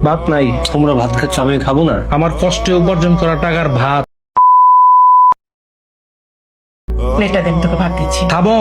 ভাত নাই, তোমরা ভাত খাচ্ছ, আমি খাবো না? আমার কষ্টে উপার্জন করা টাকার ভাত প্লেটটা দেন, তোকে ভাত দিচ্ছি। খাবো।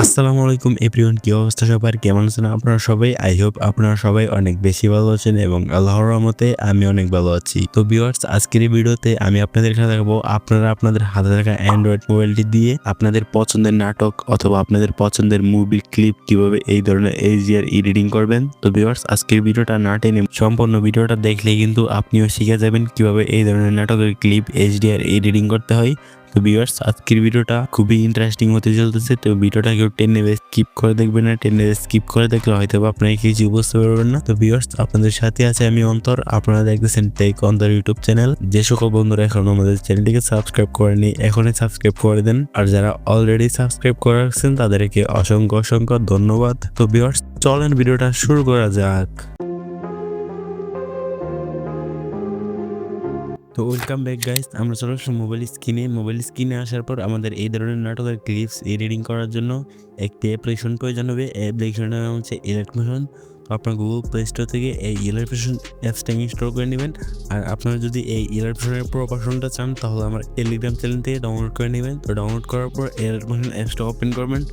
আসসালামু আলাইকুম এভরিওয়ান, কি অবস্থা সবার, কেমন আছেন আপনারা সবাই? আই হোপ আপনারা সবাই অনেক বেশি ভালো আছেন এবং আল্লাহর রহমতে আমি অনেক ভালো আছি। তো ভিউয়ার্স, আজকের এই ভিডিওতে আমি আপনাদের সাথে দেখাবো আপনারা আপনাদের হাতে থাকা অ্যান্ড্রয়েড মোবাইলটি দিয়ে আপনাদের পছন্দের নাটক অথবা আপনাদের পছন্দের মুভি ক্লিপ কিভাবে এই ধরনের HDR এডিটিং করবেন। তো ভিউয়ার্স, আজকের ভিডিওটা না টেনে সম্পূর্ণ ভিডিওটা দেখলে কিন্তু আপনিও শিখে যাবেন কিভাবে এই ধরনের নাটকের ক্লিপ HDR এডিটিং করতে হয়। তো ভিউয়ার্স, আজকের ভিডিওটা খুবই ইন্টারেস্টিং হতে চলতেছে। তো ভিডিওটা কেউ টেনে স্কিপ করে দেখবেন না, টেনে স্কিপ করে দেখলে হয়তো আপনারা কিছু বুঝতে পারবেন না। তো ভিউয়ার্স, আপনাদের সাথে আছে আমি অন্তর, আপনারা দেখতেছেন টেক অন্তর ইউটিউব চ্যানেল। যে সকল বন্ধুরা এখন আমাদের চ্যানেলটিকে সাবস্ক্রাইব করেনি, এখনই সাবস্ক্রাইব করে দেন, আর যারা অলরেডি সাবস্ক্রাইব করে রাখছেন তাদেরকে অসংখ্য অসংখ্য ধন্যবাদ। তো ভিউয়ার্স, চলেন ভিডিওটা শুরু করা যাক। তো ওয়েলকাম ব্যাক গাইস, আমরা চলে আসলাম মোবাইল স্ক্রিনে আসার পর আমাদের এই ধরনের নাটকের ক্লিপস এডিটিং করার জন্য একটি অ্যাপ্লিকেশন প্রয়োজন হবে। অ্যাপ্লিকেশনের নাম হচ্ছে ইলাইট। তো আপনার গুগল প্লে স্টোর থেকে এই ইলাইট অ্যাপসটা ইনস্টল করে নেবেন। আর আপনারা যদি এই ইলাইট প্রো ভার্সনটা চান তাহলে আমার টেলিগ্রাম চ্যানেল থেকে ডাউনলোড করে নেবেন। তো ডাউনলোড করার পর ইলাইট অ্যাপসটা ওপেন করবেন।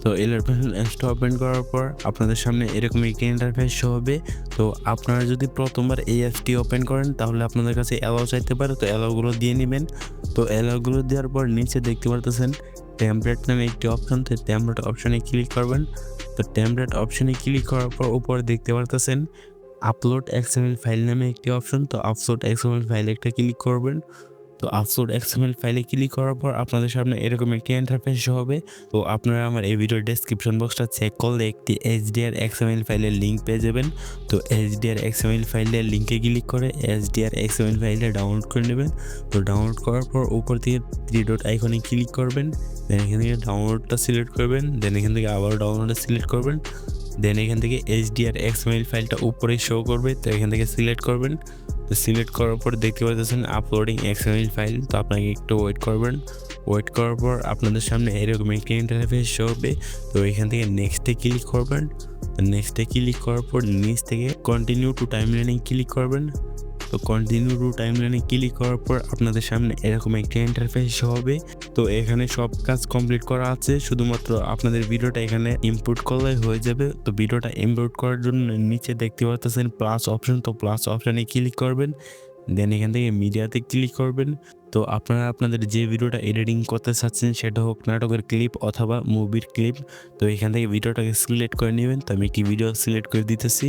তো ইলাইট অ্যাপসটা ওপেন করার পর আপনাদের সামনে এরকম একটি ইন্টারফেস শো হবে। তো আপনারা যদি প্রথমবার এই অ্যাপসটি ওপেন করেন তাহলে আপনাদের কাছে অ্যালাউ চাইতে পারে, তো অ্যালাউগুলো দিয়ে নেবেন। তো অ্যালাউগুলো দেওয়ার পর নিচে দেখতে পারতেছেন টেমপ্লেট নামে একটি অপশন, তো টেমপ্লেট অপশনে ক্লিক করবেন। তো টেমপ্লেট অপশনে ক্লিক করার পর উপরে দেখতে পারতেছেন আপলোড XML ফাইল নামে একটি অপশন। তো আপলোড XML ফাইলে একটা ক্লিক করবেন। তো আপলোড XML ফাইলে ক্লিক করার পর আপনাদের সামনে এরকম একটি ইন্টারফেস হবে। তো আপনারা আমার এই ভিডিওর ডেসক্রিপশন বক্সটা চেক করলে একটি HDR XML ফাইলের লিঙ্ক পেয়ে যাবেন। তো HDR XML ফাইলের লিঙ্কে ক্লিক করে HDR XML ফাইলটা ডাউনলোড করে নেবেন। তো ডাউনলোড করার পর উপর থেকে 3 ডট আইকনে ক্লিক করবেন। দেন এখান থেকে ডাউনলোডটা সিলেক্ট করবেন। দেন এখান থেকে আবার ডাউনলোডটা সিলেক্ট করবেন। দেন এখান থেকে HDR XML ফাইলটা উপরে শো করবে, তো এখান থেকে সিলেক্ট করবেন। তো সিলেক্ট করার পর দেখতে পাচ্ছেন আপলোডিং XML ফাইল। তো আপনাকে একটু ওয়েট করবেন। ওয়েট করার পর আপনাদের সামনে এরকম একটি ইন্টারফেস শো হবে। তো এখান থেকে নেক্সটে ক্লিক করবেন। নেক্সটে ক্লিক করার পর নিচ থেকে কন্টিনিউ টু টাইমলাইনে ক্লিক করবেন। তো কন্টিনিউ টু টাইমলাইনে ক্লিক করার পর আপনাদের সামনে এরকম একটা ইন্টারফেস হবে। তো এখানে সব কাজ কমপ্লিট করা আছে, শুধুমাত্র আপনাদের ভিডিওটা এখানে ইম্পোর্ট করলে হয়ে যাবে। তো ভিডিওটা ইম্পোর্ট করার জন্য নিচে দেখতে পাচ্ছেন প্লাস অপশন, তো প্লাস অপশানে ক্লিক করবেন। দেন এখান থেকে মিডিয়াতে ক্লিক করবেন। তো আপনারা আপনাদের যে ভিডিওটা এডিটিং করতে চাচ্ছেন, সেটা হোক নাটকের ক্লিপ অথবা মুভির ক্লিপ, তো এখান থেকে ভিডিওটাকে সিলেক্ট করে নেবেন। তো আমি একটি ভিডিও সিলেক্ট করে দিতেছি।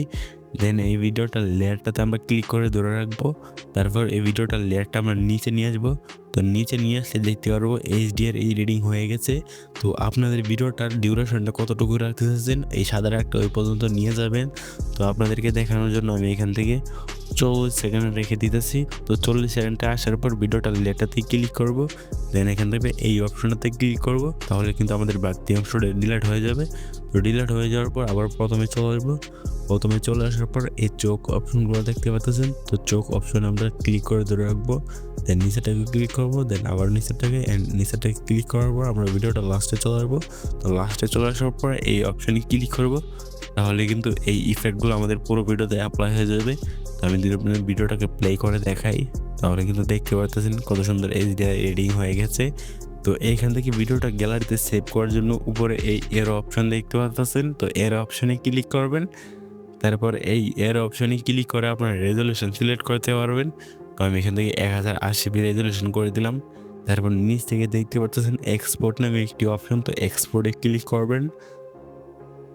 দেন এই ভিডিওটার লেয়ারটাতে আমরা ক্লিক করে ধরে রাখবো। তারপর এই ভিডিওটার লেয়ারটা আমরা নিচে নিয়ে আসবো। তো নিচে নিয়ে আসলে দেখতে পারবো HDR এডিটিং হয়ে গেছে। তো আপনাদের ভিডিওটার ডিউরেশনটা কতটুকু রাখতে চাচ্ছেন এই সাদা একটা ওই পর্যন্ত নিয়ে যাবেন। তো আপনাদেরকে দেখানোর জন্য আমি এখান থেকে 40 সেকেন্ড রেখে দিতেছি। তো 40 সেকেন্ডে আসার পর ভিডিওটার লেয়ারটাতে ক্লিক করব। দেন এখান থেকে এই অপশনটাতে ক্লিক করব, তাহলে কিন্তু আমাদের বাড়তি অংশটা ডিলিট হয়ে যাবে। তো ডিলিট হয়ে যাওয়ার পর আবার প্রথমে চলে আসবো। প্রথমে চলে আসার পর এই চোখ অপশনগুলো দেখতে পাচ্ছেন। তো চোখ অপশন আমরা ক্লিক করে ধরে রাখবো। দেন নিচেটাকে ক্লিক করবো। দেন আবার নিচেটাকে ক্লিক করার পর আমরা ভিডিওটা লাস্টে চলে আসবো। তো লাস্টে চলে আসার পর এই অপশানে ক্লিক করবো, তাহলে কিন্তু এই ইফেক্টগুলো আমাদের পুরো ভিডিওতে অ্যাপ্লাই হয়ে যাবে। তো আমি ভিডিওটাকে প্লে করে দেখাই, তাহলে কিন্তু দেখতে পারতেছেন কত সুন্দর HDR এডিটিং হয়ে গেছে। তো এইখান থেকে ভিডিওটা গ্যালারিতে সেভ করার জন্য উপরে এই এর অপশান দেখতে পাচ্ছেন। তো এর অপশানে ক্লিক করবেন। তারপর এই এর অপশানে ক্লিক করে আপনার রেজলিউশন সিলেক্ট করতে পারবেন। তো আমি এখান থেকে 1080p রেজলিউশন করে দিলাম। তারপর নিচ থেকে দেখতে পাচ্ছেন এক্সপোর্ট নামে একটি অপশন, তো এক্সপোর্টে ক্লিক করবেন।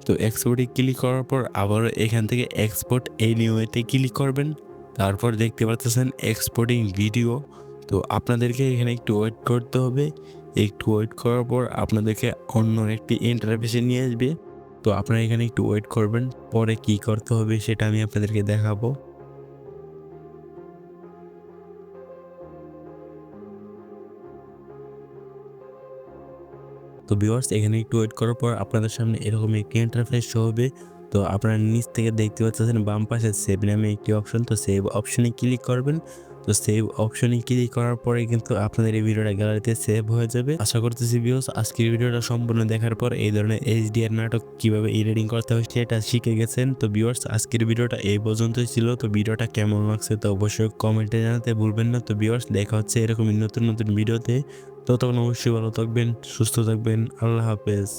তো এক্সপোর্টে ক্লিক করার পর আবার এখান থেকে এক্সপোর্ট এনিওয়েতে ক্লিক করবেন। তারপর দেখতে পাচ্ছেন এক্সপোর্টিং ভিডিও। তো আপনাদেরকে এখানে একটু ওয়েট করতে হবে। একটু ওয়েট করার পর আপনাদেরকে অন্য একটি ইন্টারফেসে নিয়ে আসবে। তো আপনারা এখানে একটু ওয়েট করবেন, পরে কি করতে হবে সেটা আমি আপনাদেরকে দেখাবো। তো ভিউয়ার্স, এখানে একটু ওয়েট করার পর আপনাদের সামনে এরকম একটি ইন্টারফেস শো হবে। তো আপনারা নিচ থেকে দেখতে পাচ্ছেন বাম পাশে সেভ নামে একটি অপশন, তো সেভ অপশনে ক্লিক করবেন। তো সেভ অপশনে ক্লিক করার পরে কিন্তু আপনাদের এই ভিডিওটা গ্যালারিতে সেভ হয়ে যাবে। আশা করতেছি ভিউয়ার্স আজকের ভিডিওটা সম্পূর্ণ দেখার পর এই ধরনের HDR নাটক কিভাবে এডিটিং করতে হয় সেটা শিখে গেছেন। তো ভিউয়ার্স আজকের ভিডিওটা এই পর্যন্তই ছিল। তো ভিডিওটা কেমন লাগছে তো অবশ্যই কমেন্টে জানাতে ভুলবেন না। তো ভিউয়ার্স দেখা হচ্ছে এরকমই নতুন নতুন ভিডিওতে। ততক্ষণ অবশ্যই ভালো থাকবেন, সুস্থ থাকবেন। আল্লাহ হাফেজ।